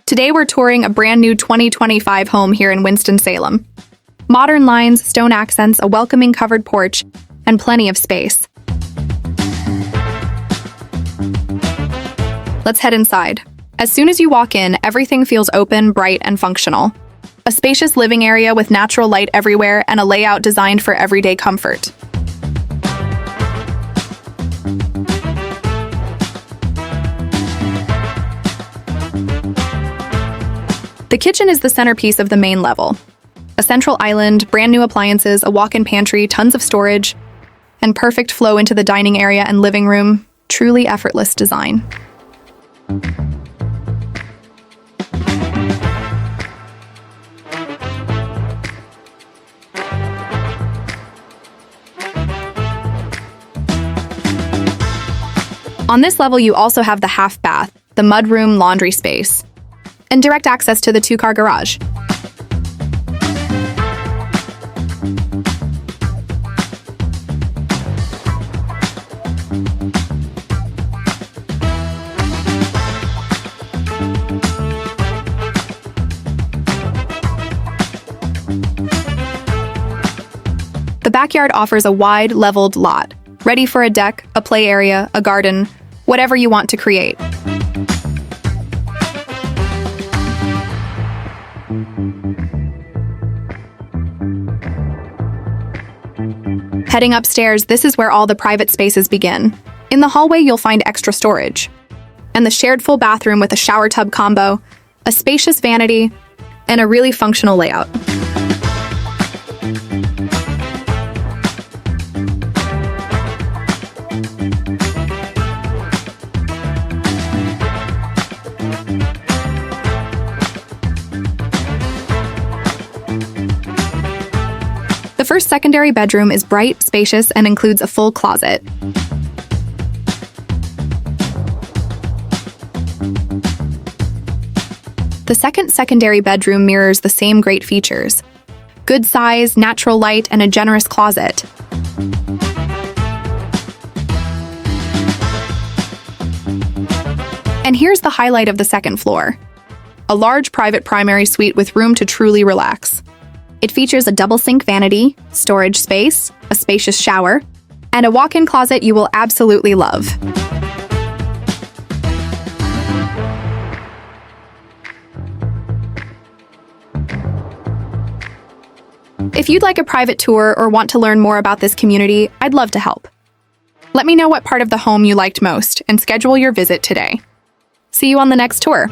Today we're touring a brand new 2025 home here in Winston-Salem. Modern lines, stone accents, a welcoming covered porch, and plenty of space. Let's head inside. As soon as you walk in, everything feels open, bright, and functional. A spacious living area with natural light everywhere and a layout designed for everyday comfort. The kitchen is the centerpiece of the main level. A central island, brand new appliances, a walk-in pantry, tons of storage, and perfect flow into the dining area and living room. Truly effortless design. On this level, you also have the half bath, the mudroom laundry space, and direct access to the two-car garage. The backyard offers a wide, leveled lot, ready for a deck, a play area, a garden, whatever you want to create. Heading upstairs, this is where all the private spaces begin. In the hallway, you'll find extra storage, and the shared full bathroom with a shower tub combo, a spacious vanity, and a really functional layout. The first secondary bedroom is bright, spacious, and includes a full closet. The second secondary bedroom mirrors the same great features. Good size, natural light, and a generous closet. And here's the highlight of the second floor. A large private primary suite with room to truly relax. It features a double sink vanity, storage space, a spacious shower, and a walk-in closet you will absolutely love. If you'd like a private tour or want to learn more about this community, I'd love to help. Let me know what part of the home you liked most and schedule your visit today. See you on the next tour.